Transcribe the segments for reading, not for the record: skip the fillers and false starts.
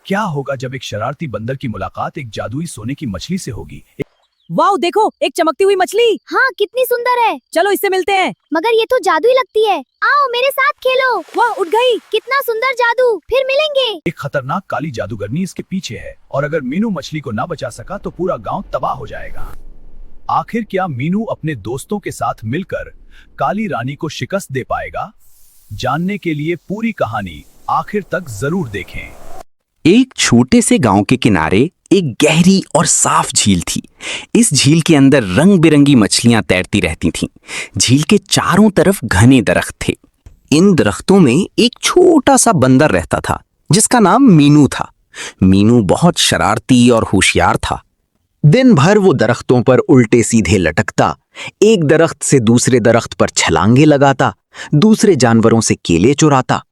क्या होगा जब एक शरारती बंदर की मुलाकात एक जादुई सोने की मछली से होगी। वाओ देखो, एक चमकती हुई मछली। हाँ कितनी सुंदर है। चलो इससे मिलते हैं। मगर ये तो जादुई लगती है। आओ मेरे साथ खेलो। वाह, उठ गई। कितना सुंदर जादू। फिर मिलेंगे। एक खतरनाक काली जादूगरनी इसके पीछे है और अगर मीनू मछली को ना बचा सका तो पूरा गांव तबाह हो जाएगा। आखिर क्या मीनू अपने दोस्तों के साथ मिलकर काली रानी को शिकस्त दे पाएगा? जानने के लिए पूरी कहानी आखिर तक जरूर देखें। एक छोटे से गांव के किनारे एक गहरी और साफ झील थी। इस झील के अंदर रंग बिरंगी मछलियां तैरती रहती थीं। झील के चारों तरफ घने दरख्त थे। इन दरख्तों में एक छोटा सा बंदर रहता था जिसका नाम मीनू था। मीनू बहुत शरारती और होशियार था। दिन भर वो दरख्तों पर उल्टे सीधे लटकता, एक दरख्त से दूसरे दरख्त पर छलांगे लगाता, दूसरे जानवरों से केले चुराता,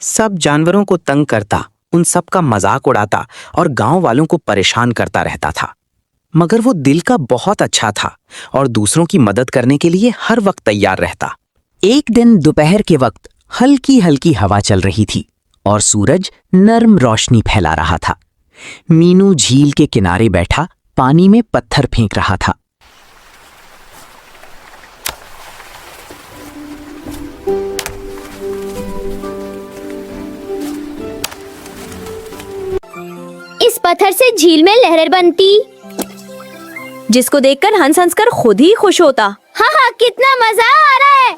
सब जानवरों को तंग करता, उन सब का मजाक उड़ाता और गांव वालों को परेशान करता रहता था। मगर वो दिल का बहुत अच्छा था और दूसरों की मदद करने के लिए हर वक्त तैयार रहता। एक दिन दोपहर के वक्त हल्की हल्की हवा चल रही थी और सूरज नर्म रोशनी फैला रहा था। मीनू झील के किनारे बैठा पानी में पत्थर फेंक रहा था। इस पत्थर से झील में लहरें बनती, जिसको देखकर हंस हंस कर खुद ही खुश होता। हाँ हाँ कितना मजा आ रहा है।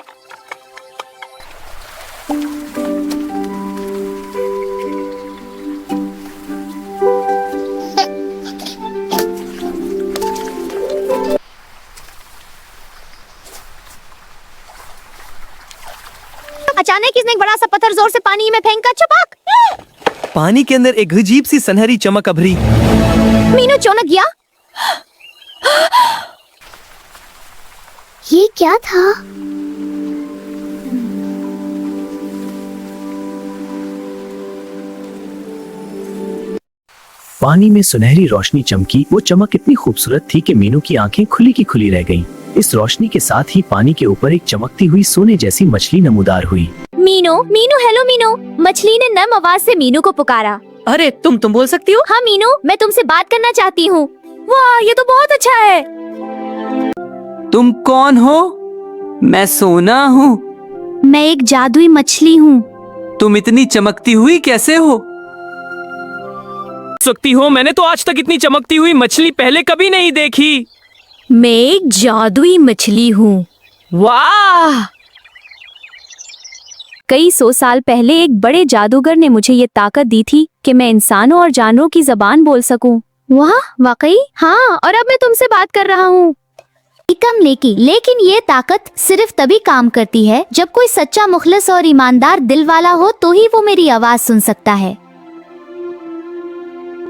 अचानक किसने एक बड़ा सा पत्थर जोर से पानी में फेंका। चपाक, पानी के अंदर एक अजीब सी सुनहरी चमक अभरी। मीनू चौंक गया। ये क्या था? पानी में सुनहरी रोशनी चमकी। वो चमक इतनी खूबसूरत थी कि मीनू की आंखें खुली की खुली रह गईं। इस रोशनी के साथ ही पानी के ऊपर एक चमकती हुई सोने जैसी मछली नमूदार हुई। मीनू, मीनू, हेलो मीनू। मछली ने नम आवाज से मीनू को पुकारा। अरे तुम बोल सकती हो? हाँ मीनू, मैं तुमसे बात करना चाहती हूँ। वाह, ये तो बहुत अच्छा है। तुम कौन हो? मैं सोना हूँ। मैं एक जादुई मछली हूँ। तुम इतनी चमकती हुई कैसे हो? सकती हो, मैंने तो आज तक इतनी चमकती हुई मछली पहले कभी नहीं देखी। मैं एक जादुई मछली हूँ। वाह! कई 100 साल पहले एक बड़े जादूगर ने मुझे ये ताकत दी थी कि मैं इंसानों और जानवरों की जबान बोल सकूं। वाह, वाकई? हाँ, और अब मैं तुमसे बात कर रहा हूँ। कम लेकिन ये ताकत सिर्फ तभी काम करती है जब कोई सच्चा मुखलिस और ईमानदार दिल वाला हो, तो ही वो मेरी आवाज सुन सकता है।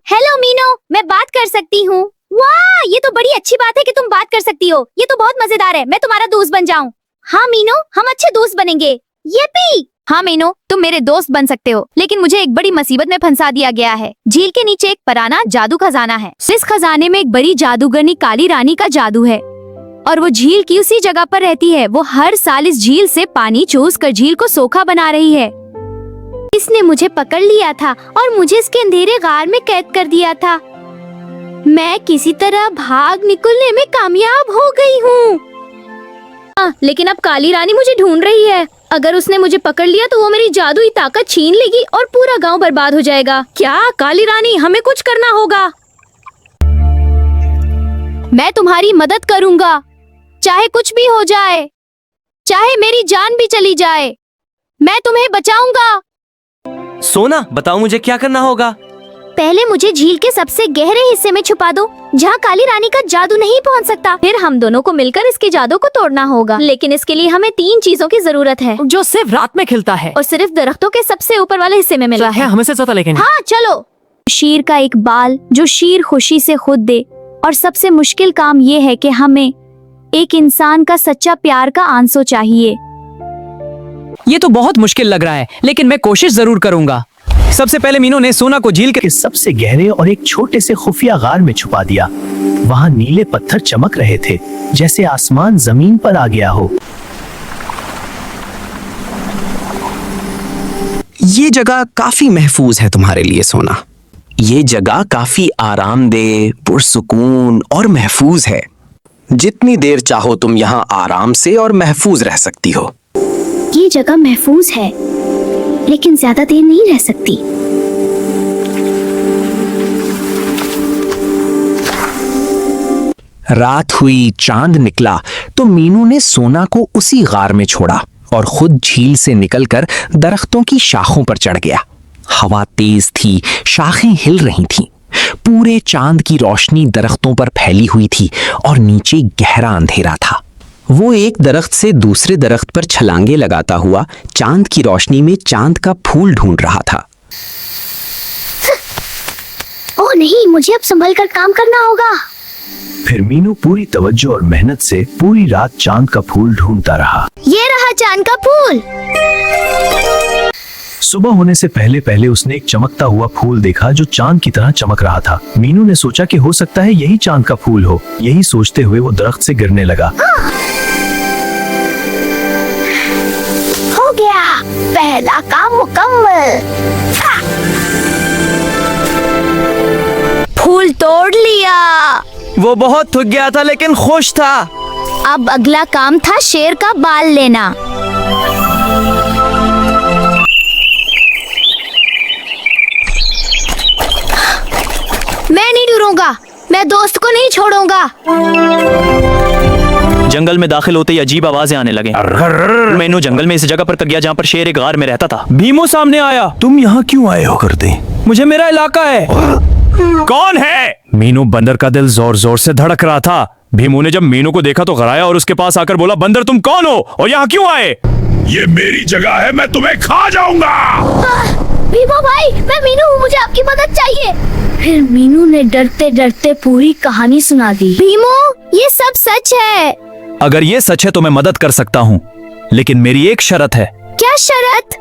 हेलो मीनू, मैं बात कर सकती हूँ। वाह, ये तो बड़ी अच्छी बात है कि तुम बात कर सकती हो। ये तो बहुत मजेदार है। मैं तुम्हारा दोस्त बन जाऊँ? हाँ मीनू, हम अच्छे दोस्त बनेंगे। येपी! हाँ मीनू, तुम मेरे दोस्त बन सकते हो, लेकिन मुझे एक बड़ी मुसीबत में फंसा दिया गया है। झील के नीचे एक पुराना जादू खजाना है। इस खजाने में एक बड़ी जादूगरनी काली रानी का जादू है और वो झील की उसी जगह पर रहती है। वो हर साल इस झील से पानी चूस कर झील को सोखा बना रही है। इसने मुझे पकड़ लिया था और मुझे इसके अंधेरे गार में कैद कर दिया था। मैं किसी तरह भाग निकलने में कामयाब हो गई हूँ। लेकिन अब काली रानी मुझे ढूंढ रही है। अगर उसने मुझे पकड़ लिया तो वो मेरी जादुई ताकत छीन लेगी और पूरा गांव बर्बाद हो जाएगा। क्या काली रानी, हमें कुछ करना होगा। मैं तुम्हारी मदद करूँगा, चाहे कुछ भी हो जाए, चाहे मेरी जान भी चली जाए, मैं तुम्हें बचाऊंगा। सोना, बताओ मुझे क्या करना होगा। पहले मुझे झील के सबसे गहरे हिस्से में छुपा दो, जहाँ काली रानी का जादू नहीं पहुँच सकता। फिर हम दोनों को मिलकर इसके जादू को तोड़ना होगा, लेकिन इसके लिए हमें 3 चीजों की जरूरत है जो सिर्फ रात में खिलता है और सिर्फ दरख्तों के सबसे ऊपर वाले हिस्से में मिलता है। हमें से ज्यादा लेकिन। हाँ चलो। शीर का एक बाल जो शीर खुशी से खुद दे, और सबसे मुश्किल काम ये है कि हमें एक इंसान का सच्चा प्यार का आंसू चाहिए। ये तो बहुत मुश्किल लग रहा है, लेकिन मैं कोशिश जरूर करूंगा। सबसे पहले मीनू ने सोना को झील के सबसे गहरे और एक छोटे से खुफिया गार में छुपा दिया। वहाँ नीले पत्थर चमक रहे थे, जैसे आसमान जमीन पर आ गया हो। ये जगह काफी महफूज है तुम्हारे लिए सोना। ये जगह काफी आरामदेह, पुरसुकून और महफूज है। जितनी देर चाहो तुम यहाँ आराम से और महफूज रह सकती हो। ये जगह महफूज है, लेकिन ज्यादा देर नहीं रह सकती। रात हुई, चांद निकला तो मीनू ने सोना को उसी गार में छोड़ा और खुद झील से निकलकर दरख्तों की शाखों पर चढ़ गया। हवा तेज थी, शाखें हिल रही थीं। पूरे चांद की रोशनी दरख्तों पर फैली हुई थी और नीचे गहरा अंधेरा था। वो एक दरख्त से दूसरे दरख्त पर छलांगे लगाता हुआ चांद की रोशनी में चांद का फूल ढूंढ रहा था। ओह नहीं, मुझे अब संभल कर काम करना होगा। फिर मीनू पूरी तवज्जो और मेहनत से पूरी रात चांद का फूल ढूंढता रहा। ये रहा चांद का फूल। सुबह होने से पहले पहले उसने एक चमकता हुआ फूल देखा जो चांद की तरह चमक रहा था। मीनू ने सोचा कि हो सकता है यही चांद का फूल हो। यही सोचते हुए वो दरख्त से गिरने लगा। हो गया, पहला काम मुकम्मल। फूल तोड़ लिया। वो बहुत थक गया था लेकिन खुश था। अब अगला काम था शेर का बाल लेना। मैं नहीं डरूंगा, मैं दोस्त को नहीं छोड़ूंगा। जंगल में दाखिल होते ही अजीब आवाजें आने लगे। मीनू जंगल में इस जगह पर गया जहाँ पर शेर एक गार में रहता था। भीमू सामने आया। तुम यहाँ क्यों आए हो? कर दे, मुझे मेरा इलाका है। कौन है? मीनू बंदर का दिल जोर जोर से धड़क रहा था। भीमू ने जब मीनू को देखा तो घबराया और उसके पास आकर बोला, बंदर तुम कौन हो और यहाँ क्यों आए? ये मेरी जगह है, मैं तुम्हें खा जाऊंगा। भीमू भाई, मैं मीनू हूँ, मुझे आपकी मदद चाहिए। फिर मीनू ने डरते डरते पूरी कहानी सुना दी। भीमू, ये सब सच है। अगर ये सच है तो मैं मदद कर सकता हूँ, लेकिन मेरी एक शर्त है। क्या शर्त?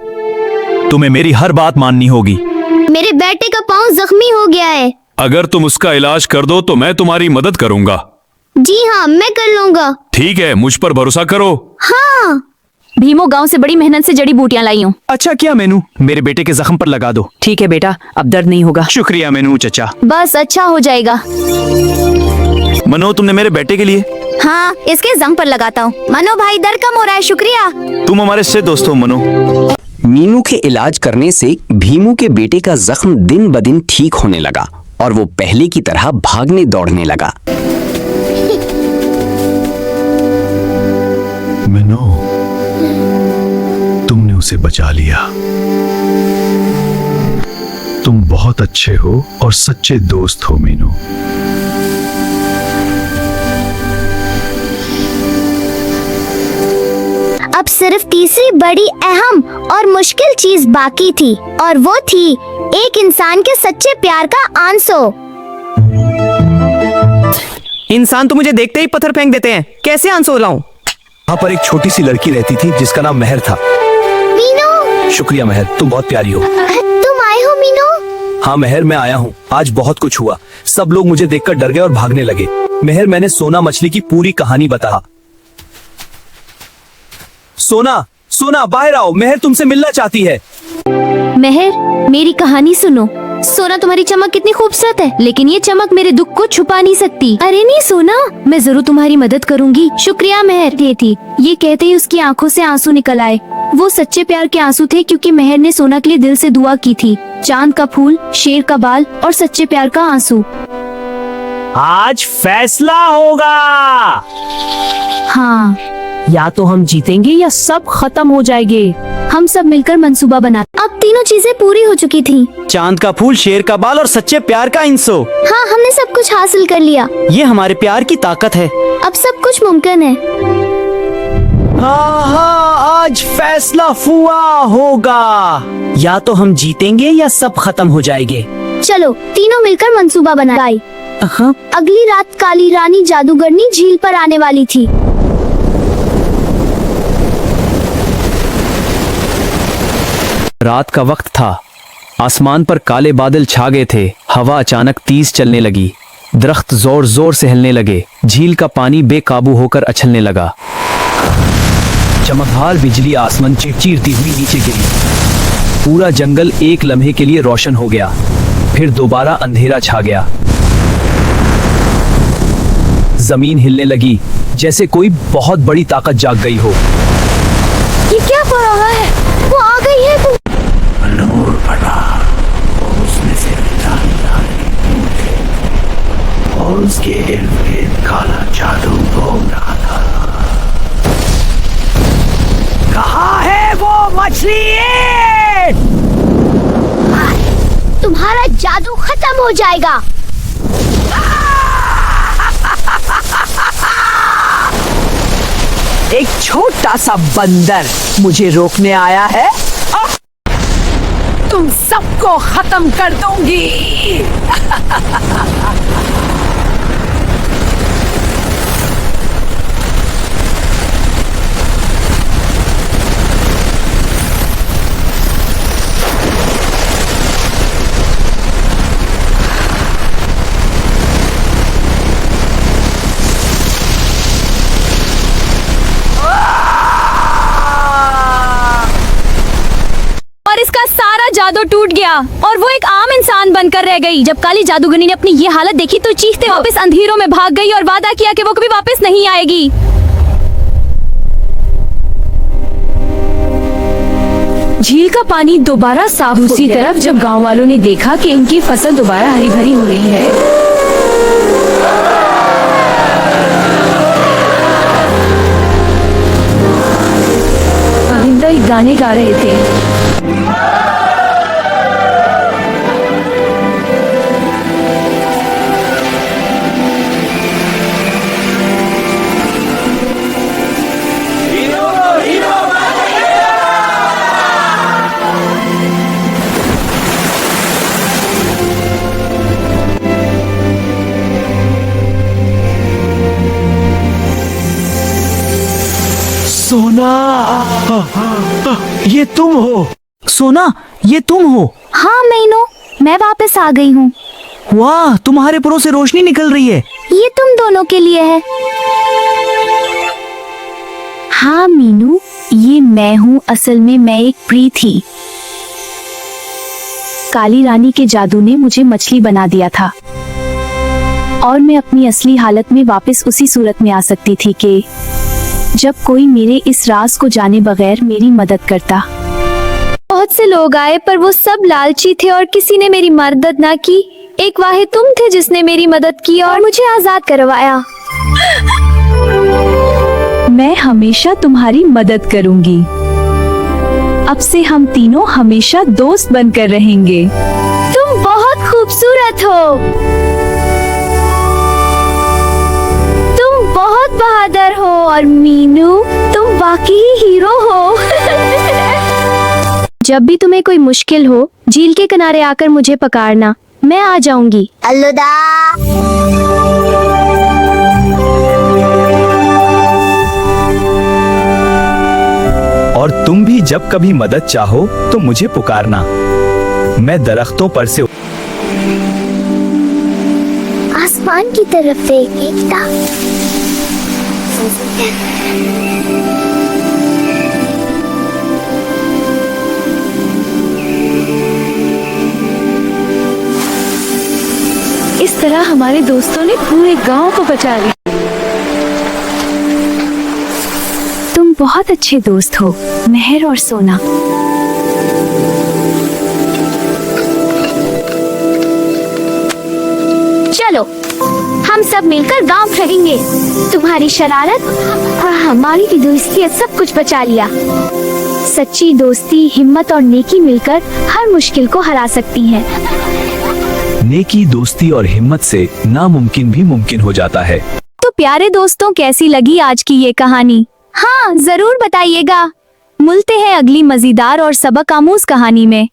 तुम्हें मेरी हर बात माननी होगी। मेरे बेटे का पाँव जख्मी हो गया है। अगर तुम उसका इलाज कर दो तो मैं तुम्हारी मदद करूंगा। जी हाँ, मैं कर लूँगा। ठीक है, मुझ पर भरोसा करो। हाँ। भीमो गांव से बड़ी मेहनत से जड़ी बूटियां लाई हूँ। अच्छा किया मीनू, मेरे बेटे के जख्म पर लगा दो। ठीक है बेटा, अब दर्द नहीं होगा। शुक्रिया मीनू चचा। बस अच्छा हो जाएगा। मनो, तुमने मेरे बेटे के लिए? हाँ, इसके जंग पर लगाता हूँ। मनो भाई, दर्द कम हो रहा है, शुक्रिया। तुम हमारे से दोस्त हो मनो। मीनू के इलाज करने से भीमू के बेटे का जख्म दिन ब दिन ठीक होने लगा और वो पहले की तरह भागने दौड़ने लगा। मीनू, तुमने उसे बचा लिया। तुम बहुत अच्छे हो और सच्चे दोस्त हो मीनू। अब सिर्फ तीसरी बड़ी अहम और मुश्किल चीज बाकी थी, और वो थी एक इंसान के सच्चे प्यार का आंसू। इंसान तो मुझे देखते ही पत्थर फेंक देते हैं, कैसे आंसू लाऊं? वहाँ पर एक छोटी सी लड़की रहती थी जिसका नाम मेहर था। मीनू। शुक्रिया मेहर, तुम बहुत प्यारी हो। तुम आए हो मीनू? हाँ मेहर, मैं आया हूँ। आज बहुत कुछ हुआ। सब लोग मुझे देखकर डर गए और भागने लगे। मेहर, मैंने सोना मछली की पूरी कहानी बताया। सोना, सोना बाहर आओ, मेहर तुमसे मिलना चाहती है। मेहर, मेरी कहानी सुनो। सोना, तुम्हारी चमक कितनी खूबसूरत है, लेकिन ये चमक मेरे दुख को छुपा नहीं सकती। अरे नहीं सोना, मैं जरूर तुम्हारी मदद करूंगी। शुक्रिया मेहर। ये थी, ये कहते ही उसकी आंखों से आंसू निकल आए। वो सच्चे प्यार के आंसू थे, क्योंकि मेहर ने सोना के लिए दिल से दुआ की थी। चांद का फूल, शेर का बाल और सच्चे प्यार का आंसू। आज फैसला होगा। हाँ, या तो हम जीतेंगे या सब खत्म हो जाएंगे। हम सब मिलकर मंसूबा बना। अब तीनों चीजें पूरी हो चुकी थी। चांद का फूल, शेर का बाल और सच्चे प्यार का आंसू। हाँ, हमने सब कुछ हासिल कर लिया। ये हमारे प्यार की ताकत है। अब सब कुछ मुमकिन है। हाँ, आज फैसला हुआ होगा। या तो हम जीतेंगे या सब खत्म हो जाएंगे। चलो, तीनों मिलकर मंसूबा बनाए। अगली रात काली रानी जादूगरनी झील पर आने वाली थी। रात का वक्त था। आसमान पर काले बादल छा गए थे। हवा अचानक तेज चलने लगी। दरख्त जोर जोर से हिलने लगे। झील का पानी बेकाबू होकर उछलने लगा। चमकदार बिजली आसमान चिरचिरती हुई नीचे गिरी। पूरा जंगल एक लम्हे के लिए रोशन हो गया। फिर दोबारा अंधेरा छा गया। जमीन हिलने लगी, जैसे कोई बहुत बड़ी ताकत जाग गई हो। ये क्या हो रहा है? वो आ गई है। नूर पड़ा, उसमें से और उसके इर्द गिर्द काला जादू घूम रहा था। कहाँ है वो मछली? तुम्हारा जादू खत्म हो जाएगा। एक छोटा सा बंदर मुझे रोकने आया है। तुम सबको खत्म कर दूंगी। और इसका सारा जादू टूट गया और वो एक आम इंसान बनकर रह गई। जब काली जादूगरनी ने अपनी ये हालत देखी तो चीखते वापस अंधेरों में भाग गई और वादा किया कि वो कभी वापस नहीं आएगी। झील का पानी दोबारा साफ। दूसरी तरफ जब गांव वालों ने देखा कि इनकी फसल दोबारा हरी भरी हो रही है, परिंदे गाने गा रहे थे। सोना, ये तुम हो? सोना, ये तुम हो? हाँ मीनू, मैं वापस आ गई हूँ। वाह, तुम्हारे पुरों से रोशनी निकल रही है। ये तुम दोनों के लिए है। हाँ मीनू, ये मैं हूँ। असल में मैं एक प्री थी। काली रानी के जादू ने मुझे मछली बना दिया था और मैं अपनी असली हालत में वापस उसी सूरत में आ सकती थी कि जब कोई मेरे इस राज को जाने बगैर मेरी मदद करता। बहुत से लोग आए पर वो सब लालची थे और किसी ने मेरी मदद ना की। एक वाहिद तुम थे जिसने मेरी मदद की और मुझे आजाद करवाया। मैं हमेशा तुम्हारी मदद करूंगी। अब से हम तीनों हमेशा दोस्त बनकर रहेंगे। तुम बहुत खूबसूरत हो। तुम बहुत बहादुर हो और मीनू, तुम वाकई हीरो हो। जब भी तुम्हें कोई मुश्किल हो, झील के किनारे आकर मुझे पुकारना, मैं आ जाऊंगी। अलविदा। और तुम भी जब कभी मदद चाहो तो मुझे पुकारना। मैं दरख्तों पर से आसमान की तरफ देखता। इस तरह हमारे दोस्तों ने पूरे गांव को बचा लिया। तुम बहुत अच्छे दोस्त हो, मेहर और सोना। चलो, हम सब मिलकर गांव रहेंगे। तुम्हारी शरारत और हमारी दोस्ती ने सब कुछ बचा लिया। सच्ची दोस्ती, हिम्मत और नेकी मिलकर हर मुश्किल को हरा सकती है। नेकी, दोस्ती और हिम्मत से नामुमकिन भी मुमकिन हो जाता है। तो प्यारे दोस्तों, कैसी लगी आज की ये कहानी? हाँ, जरूर बताइएगा। मिलते हैं अगली मजेदार और सबक आमूज कहानी में।